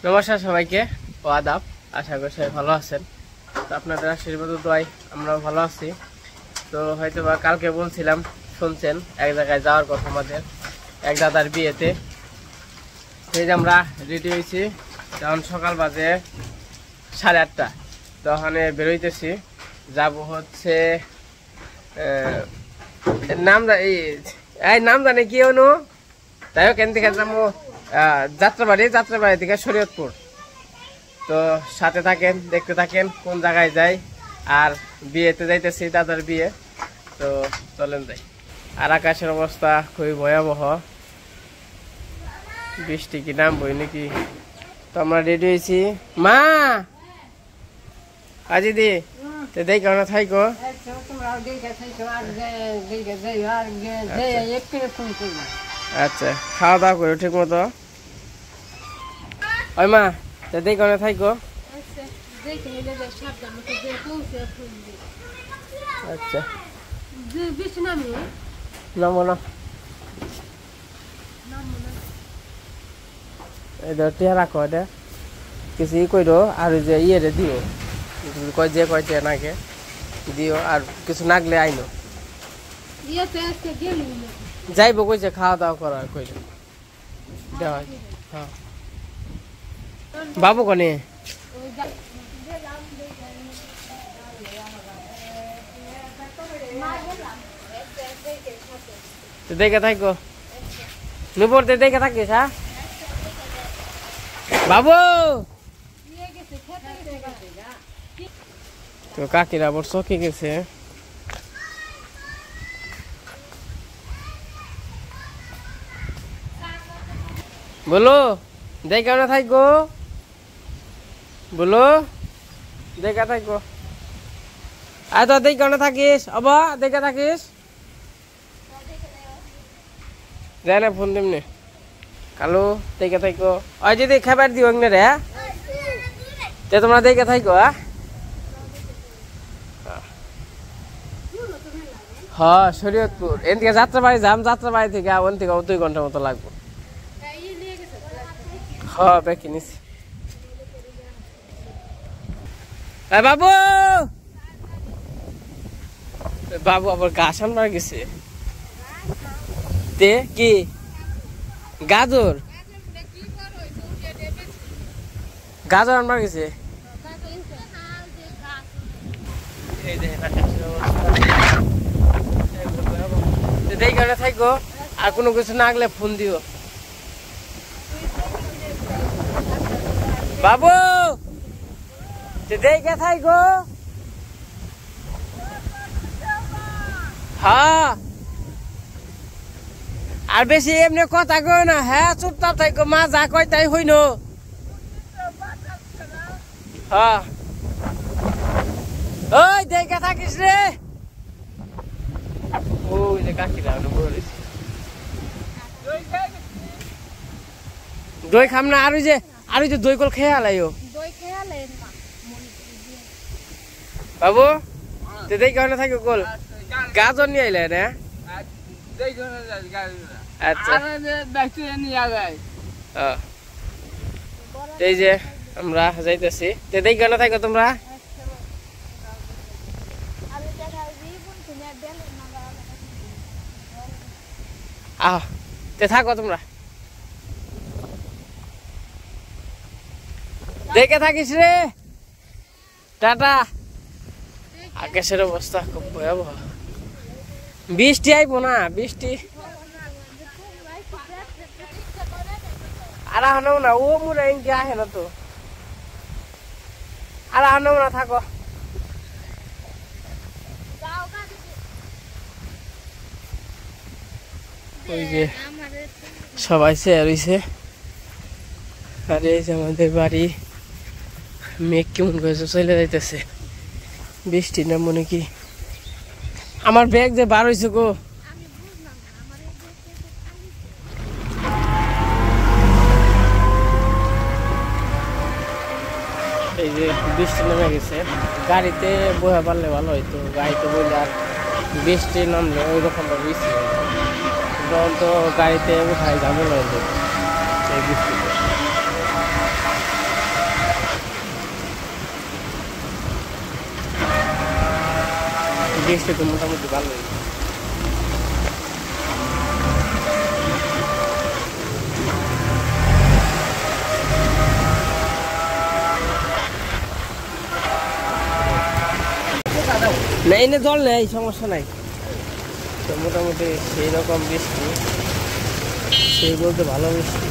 নমস্কার সবাইকে ও আদাব। আশা করি সবাই ভালো আছেন। তো আপনাদের আশীর্বাদ দোয়ায় আমরাও ভালো আছি। তো হয়তো বা কালকে বলছিলাম, শুনছেন, এক জায়গায় যাওয়ার কথা আমাদের এক দাদার বিয়েতে। সেই যে আমরা রেডি হয়েছি, তখন সকাল বাজে 8:30। তো ওখানে বেরোইতেছি, যাবো হচ্ছে নাম জানে কি অনু, তাই হোক এখান থেকে যাবো যাত্রাবাড়ি থেকে শরীয়তপুর। তো সাথে থাকেন, দেখতে থাকেন কোন জায়গায় যাই। আর বিয়েতে যাইতেছি, দাদার বিয়ে। তো চলেন যাই। আর আকাশের অবস্থা খুবই ভয়াবহ, বৃষ্টি কি নামবই নাকি। তো আমরা রেডি হয়েছি। মা আজিদি তো দেখ কেমন থাইকো। আচ্ছা, খাওয়া দাওয়া করো ঠিক মতো। ওই মা তো দেখ কেমন থাইকো। আচ্ছা নামো না, টিয়া রাখো, এটা কিছু ই করো। আর যে ইয়ে দিও, কয় যে কয় টিয়া নাকে দিও। আর কিছু নাগলে আইনো যাইবো কইছে, খাওয়া দাওয়া করা কইলে দেওয়া। হ্যাঁ বাবু কনে দেখে থাকো, নুপুরতে দেখে থাকিস। হ্যাঁ বাবু। তো কাকিরা আবার চকে গেছে। বলো দেখা না থাকো, বলো দেখা থাকো। আর তো দেখা না থাকিস, অবা দেখা থাকিস, যাই না ফোন দিমনি কালো দেখে থাকো। ওই যদি খাবার দিও রে, তো তোমরা দেখে থাকো। হ্যাঁ শরীয়তপুর এন থেকে যাত্রাবাড়ি যাম, যাত্রাবাড়ি থেকে ওন থেকে 2 ঘন্টার মতো লাগবে। হ্যাঁ বেকি নিছি। বাবু বাবু আবার গাছ আনবার গেছে। তে কি গাজর গাজর আনবার গেছে। দেখে থাকো, আর কোনো কিছু না আগলে ফোন দিও। বাবু দেখে থাকো। হ্যাঁ আর বেশি এমনি কথা কই না। হ্যাঁ চুপচাপ থাকো, মা যা কয় তাই হইন। হ্যাঁ ওই দেখে থাকিস রে। ওই যে কাকিরা দই খাম না। আর ওই যে দই কল খেয়ে আলাইও বাবু। তো দেখে না থাকো কল গাজর নিয়ে আইলে না। আচ্ছা এই যে আমরা যাইতেছি, তো দেখে না থাকো তোমরা। আহ তে থাকো তোমরা, দেখে থাকিস রে। টাটা। আকাশের অবস্থা খুব ভয়াবহ, বৃষ্টি আইবো না, বৃষ্টি আর আনো না। ও মুরা ইনকে আহে না তো, আর আনো না থাকো। ওই যে সবাই শেয়ার হইছে। আর এই যে আমাদের বাড়ি, মেঘ কেমন করেছে চলে যাইতেছে, বৃষ্টি না মনে কি। আমার ব্যাগ যে বার হয়েছে গো। এই যে বৃষ্টি নেমে গেছে, গাড়িতে বয়ে পারলে ভালো হইতো। গাড়িতে বইলে আর বৃষ্টি নামলে ওই রকম বৃষ্টি তখন তো গাড়িতে উঠাই ঝামেলা হইতো এই বৃষ্টিতে। বৃষ্টি তো মোটামুটি ভালোই। না এনে জল নেই, সমস্যা নাই। তো মোটামুটি সেই রকম বৃষ্টি, সেই বলতে ভালো বৃষ্টি।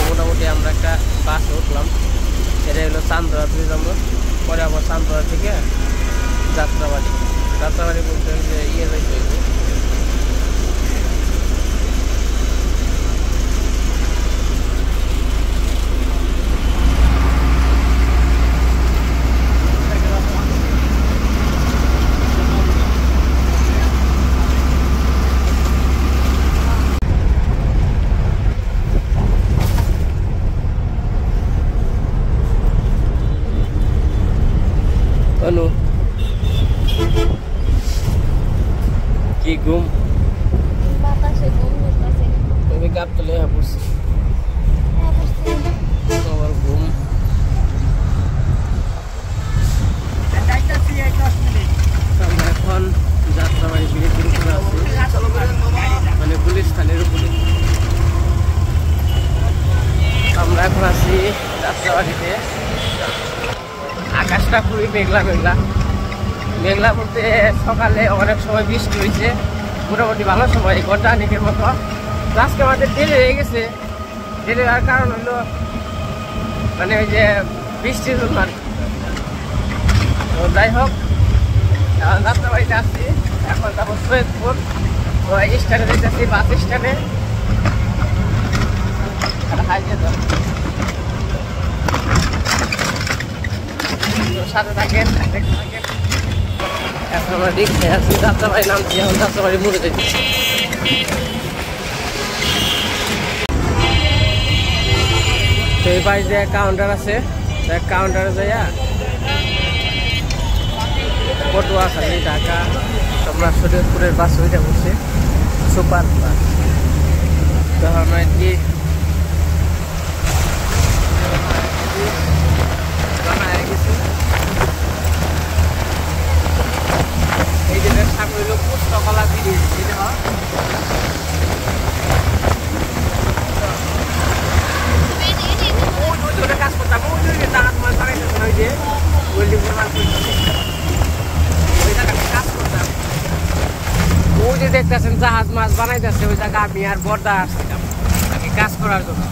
মোটামুটি আমরা একটা বাসে উঠলাম, এটা হলো চান্দরা থেকে যাবো, পরে আবার চান্দরা থেকে যাত্রাবাড়ি। যাত্রাবাড়ি বলতে যে যাইতে হইব। কি ঘুম বাতাসে ঘুম ধরতেছে। তুমি গাপ তুলে পড়ছি তোমার ঘুম। আমরা এখন যাত্রাবাড়ি ব্রিজের উপরে আছি, মানে গুলিস্তানের উপরে। আমরা এখন আছি যাত্রাবাড়িতে। আকাশটা খুবই মেঘলা মেঘলা। মেঘলা বলতে সকালে অনেক সময় বৃষ্টি হয়েছে, মোটামুটি ভালো সময়, ঘন্টা অনেকের মতো। আজকে আমাদের দেরি হয়ে গেছে। দেরি হওয়ার কারণ হলো মানে ওই যে বৃষ্টির জন্য আর কি। তো যাই হোক, এখন যাত্রাবাড়িতে আসছি। এখন তারপর সৈয়দপুর স্ট্যান্ডে যেতেছি, বাস স্ট্যান্ডে। সাথে থাকেন, দেখতে থাকেন। এখন আমরা রিক্সায় আছি, যাত্রাবাড়ি নামছি, এখন যাত্রাবাড়ি মোড়ে যাচ্ছি। এই পাশে যে কাউন্টার আছে, কাউন্টারে যাইয়া পটুয়াখালী ঢাকা তোমরা শরীয়তপুরের বাস ওইটা বসে সুপার বাস। তো আমরা কি এই যে সামনে হইল পুস্তকলা ব্রিজ, কাজ করতাম জাহাজ মাছ বানাইতেছে, ওই যে ওয়েল্ডিং মাছ ওই জায়গাতে কাজ করতাম। ওই যে দেখতেছেন জাহাজ মাছ বানাইতেছে, ওই জায়গা আমি আর বর্দা আসছিলাম কাজ করার জন্য।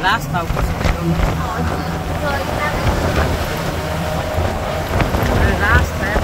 রাস্তাও রাস্তায়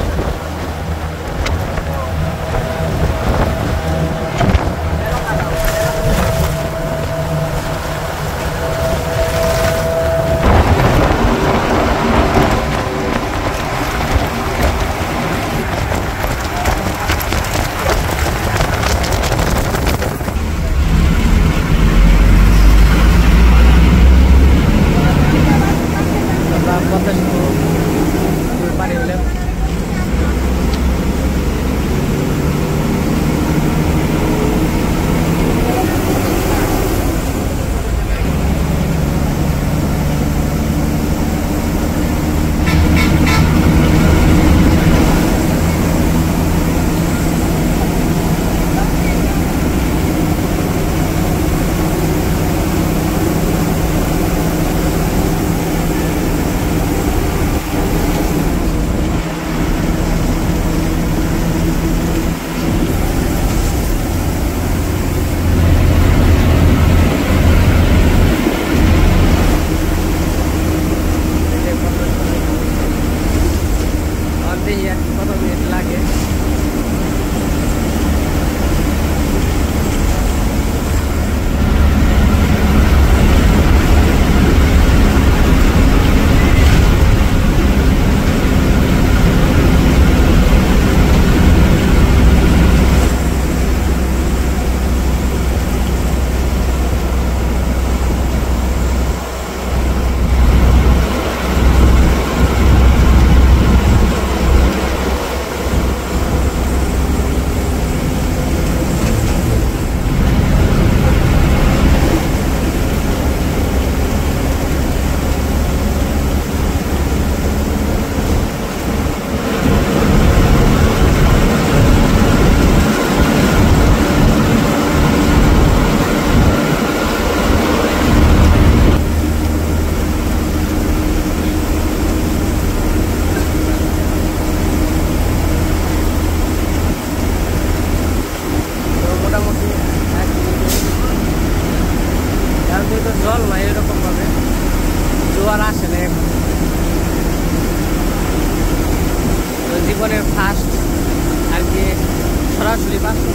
সরাসরি পাঁচশো।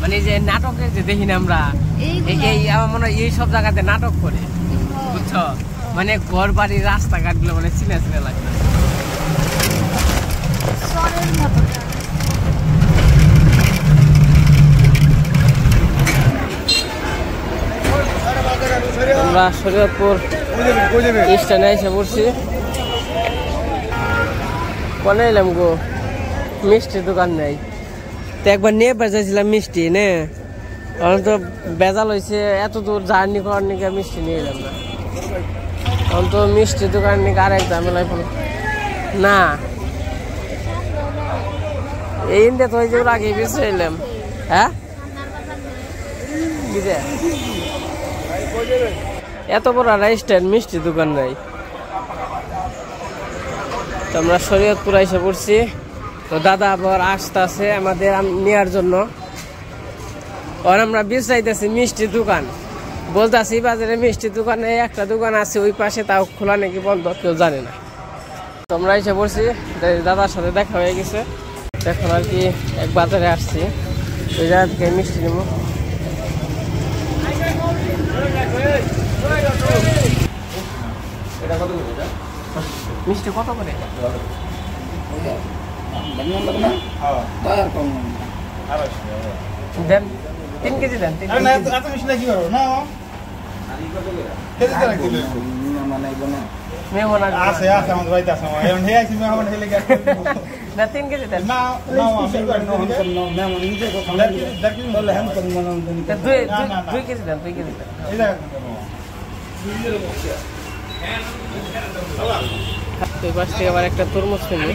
মানে যে নাটকে যে দেখি না আমরা এই আমার মনে হয় এই সব জায়গাতে নাটক করে, বুঝছো? মানে ঘর বাড়ি রাস্তাঘাট গুলো মানে চিনা চিনা লাগে। আমরা শরীয়তপুর স্টেশনে এসে পড়ছি। কোনে এলাম গো, মিষ্টির দোকান নেই তো একবার নিয়ে বেঁচেছিলাম মিষ্টি নে, এখন তো বেজাল হয়েছে, এত দূর জার্নি করার নিকে মিষ্টি নিয়ে এলাম না। এখন তো মিষ্টির দোকান নিকে আর এক ঝামেলায় পড়ল না, এই ইন্ডিয়া তো ওই যে আগে বেঁচে এলাম। হ্যাঁ এত বড় স্ট্যান্ড মিষ্টির দোকান নাই। তো আমরা শরীয়তপুর এসে পড়ছি, তো দাদা আবার আসতেছে আমাদের নেওয়ার জন্য। আর আমরা বিচাইতেছি মিষ্টির দোকান, বলতেছি বাজারে মিষ্টির দোকানে একটা দোকান আছে ওই পাশে, তাও খোলা নাকি বন্ধ কেউ জানে না। তো আমরা এসে পড়ছি, দাদার সাথে দেখা হয়ে গেছে, এখন আর কি এক বাজারে আসছি, ওই জায়গা থেকে মিষ্টি নেব। মিষ্টি কত করে দেন? 3 কেজি দেন। মেহমান আছে আমাদের বাড়িতে আছে, না 3 কেজি দেন। দুই কেজি দেন, 2 কেজি দেন। ওই পাশ থেকে আবার একটা তরমুজ কিনি।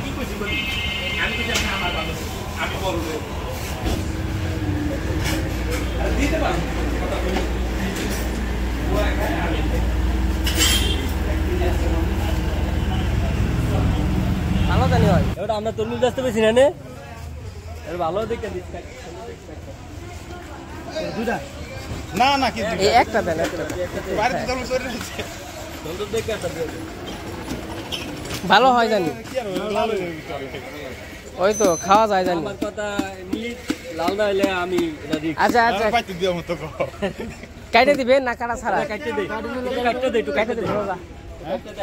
ভালো জানি হয়, আমরা তরমুজ আসতে পেরেছি না। ভালো দেখে দিস দুইটা না না কি এই একটা দেন বাইরে তো চলে যাচ্ছে সুন্দর দেখে একটা দিয়ে দে ভালো হয় জানি কি আর লাল ওই তো খাওয়া যায় জানি আমার কথা মিলি লাল না হইলে আমি এটা দিই আচ্ছা আচ্ছা পাইতে দিও মত কো কাটে দিবেন না কাটা ছাড়া কাটতে দে কাটতে দে একটু কাটে দিব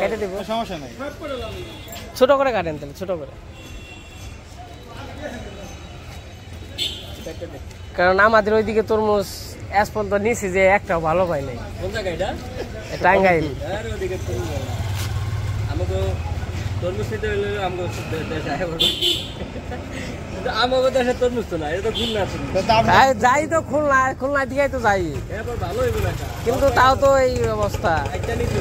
কেটে দিব সমস্যা নাই ছোট করে কাটেন তাহলে ছোট করে কারণ আমাদের ওইদিকে তরমুজ এস পর্যন্ত নিছি যে একটাও ভালো পাই নাই কোন জায়গা এটা টাঙ্গাইল আরে ওদিকে তরমুজ আমাকে তরমুজ খেতে হলে আমাকে দেশে আয় বড় আমাকে দেশে তরমুজ তো না এটা তো খুলনা আছে যাই তো খুলনা দিকেই তো যাই এবার ভালো হইব না কিন্তু তাও তো এই অবস্থা একটা নিতে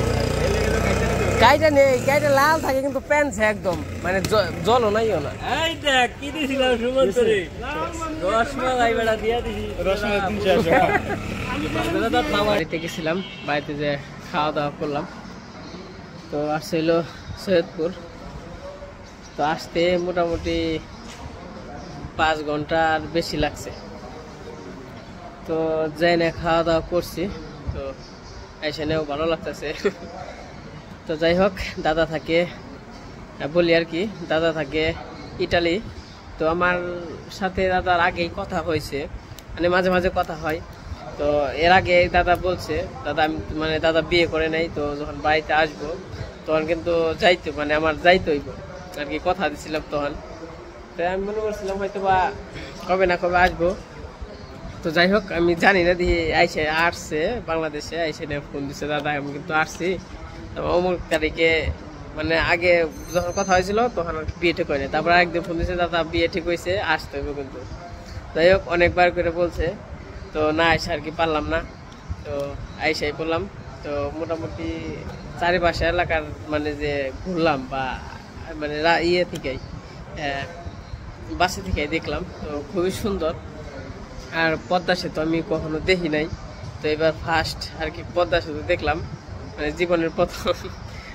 গাইটা নেই গাইটা লাল থাকে কিন্তু প্যান্টছে একদম মানে জলও নাইও না এই দেখ কি দিছিলাম সুমন্তরে রসমালাই বেড়া দিয়া দিছি রসমালাই 300 টাকা বাড়িতে গেছিলাম বাড়িতে যে খাওয়া দাওয়া করলাম তো আসছিল সৈয়দপুর তো আসতে মোটামুটি 5 ঘন্টা আর বেশি লাগছে তো যাই না খাওয়া দাওয়া করছি তো এসেও ভালো লাগতেছে তো যাই হোক দাদা থাকে বলি আর কি দাদা থাকে ইটালি তো আমার সাথে দাদার আগেই কথা হয়েছে মানে মাঝে মাঝে কথা হয় তো এর আগে দাদা বলছে দাদা আমি মানে দাদা বিয়ে করে নাই তো যখন বাড়িতে আসবো তখন কিন্তু যাইতো মানে আমার যাইতে হইব আর কি কথা দিছিলাম তখন তো আমি মনে করছিলাম হয়তো বা কবে না কবে আসবো তো যাই হোক আমি জানি না দিয়ে আইসে আসছে বাংলাদেশে আইসে ফোন দিচ্ছে দাদা আমি কিন্তু আসছি অমুক তারিখে মানে আগে যখন কথা হয়েছিল তখন আর বিয়ে ঠিক হয়নি তারপর একদিন ফোন দিচ্ছে দাদা বিয়ে ঠিক হয়েছে আসতে হবে কিন্তু যাই হোক অনেকবার করে বলছে তো না আইসা আর কি পারলাম না তো আইসাই বললাম তো মোটামুটি চারিপাশে এলাকার মানে যে ঘুরলাম বা মানে ইয়ে থেকেই বাসে থেকে দেখলাম তো খুবই সুন্দর আর পদ্মা সেতু আমি কখনো দেখি নাই তো এবার ফার্স্ট আর কি পদ্মা সেতু দেখলাম মানে জীবনের প্রথম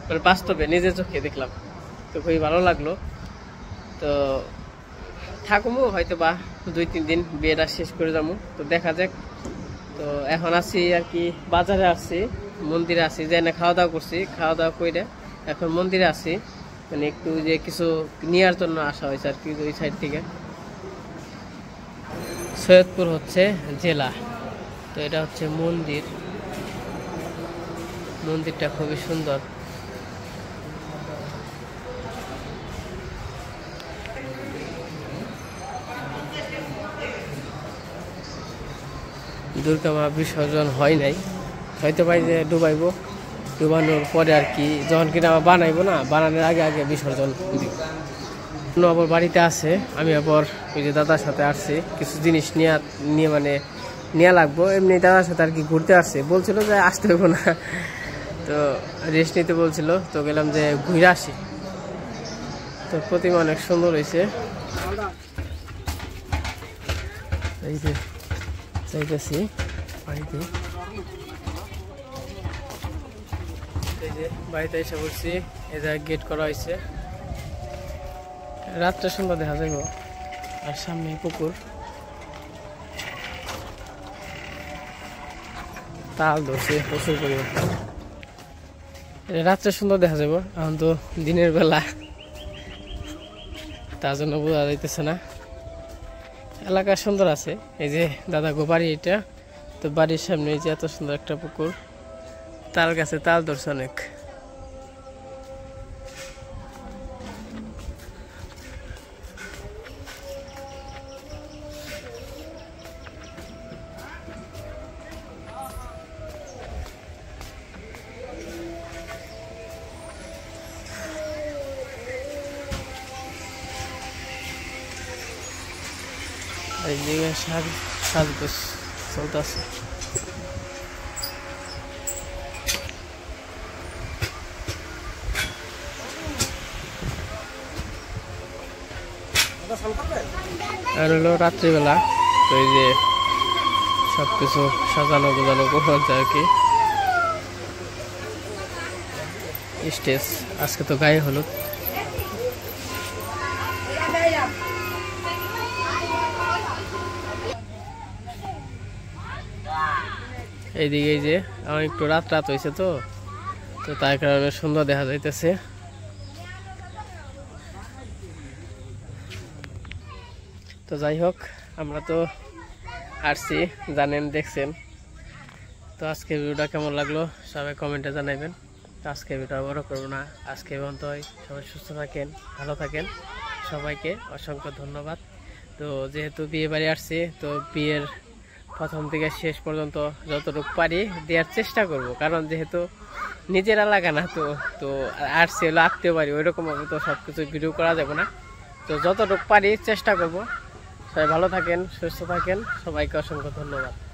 মানে বাস্তবে নিজের চোখে দেখলাম তো খুবই ভালো লাগলো তো থাকুমো হয়তো বা 2-3 দিন বিয়েটা শেষ করে যাবো তো দেখা যাক তো এখন আছি আর কি বাজারে আসছি মন্দিরে আছি যাই না খাওয়া দাওয়া করছি খাওয়া দাওয়া করে এখন মন্দিরে আছি মানে একটু যে কিছু নেওয়ার জন্য আসা হয়েছে আর কি ওই সাইড থেকে সৈয়দপুর হচ্ছে জেলা তো এটা হচ্ছে মন্দিরটা খুবই সুন্দর দুর্গা মা বিসর্জন হয় নাই হয়তো ভাই যে ডুবানোর পরে আর কি যখন কিনা বানাইবো না বানানোর আগে আগে বিসর্জন দিব আবার বাড়িতে আছে আমি আবার ওই যে দাদার সাথে আসছি কিছু জিনিস নিয়ে মানে নেওয়া লাগবো এমনি দাদার সাথে আর কি ঘুরতে আসছে বলছিল যে আসতে হইব না তো রেস্ট নিতে বলছিল তো গেলাম যে ঘুরে আসি তো প্রতিমা অনেক সুন্দর হয়েছে এই যে যাইতেছি বাড়িতে এই যে বাড়িতে এসে বলছি এই জায়গায় গেট করা হয়েছে রাতটা সুন্দর দেখা যাইব আর সামনে পুকুর তাল ধরছে প্রচুর পরিমাণ রাতটা সুন্দর দেখা যাবো এখন তো দিনের বেলা তার জন্য বোঝা যাইতেছে না এলাকা সুন্দর আছে এই যে দাদা গো বাড়ি এটা তো বাড়ির সামনে এই যে এত সুন্দর একটা পুকুর তাল গাছে তাল ধরছে অনেক এই জায়গায় সাজগোজ চলতেছে আর হলো রাত্রিবেলা তো এই যে সবকিছু সাজানো গোজানো করছে আর কি স্টেজ আজকে তো গায়ে হলুদ এইদিকে এই যে আমার একটু রাত হয়েছে তো তো তার কারণে সুন্দর দেখা যাইতেছে। তো যাই হোক আমরা তো আসছি, জানেন, দেখছেন। তো আজকে ভিডিওটা কেমন লাগলো সবাই কমেন্টে জানাবেন। তো আজকে ভিডিওটা বড় করবো না, আজকে পর্যন্তই। সবাই সুস্থ থাকেন, ভালো থাকেন, সবাইকে অসংখ্য ধন্যবাদ। তো যেহেতু বিয়ে বাড়ি আসছি তো বিয়ের প্রথম থেকে শেষ পর্যন্ত যতটুকু পারি দেওয়ার চেষ্টা করব, কারণ যেহেতু নিজের এলাকা না তো তো আসছি হলো আত্মীয় বাড়ি, ওইরকমভাবে তো সব কিছু ভিডিও করা যাবে না। তো যতটুকু পারি চেষ্টা করব। সবাই ভালো থাকেন, সুস্থ থাকেন, সবাইকে অসংখ্য ধন্যবাদ।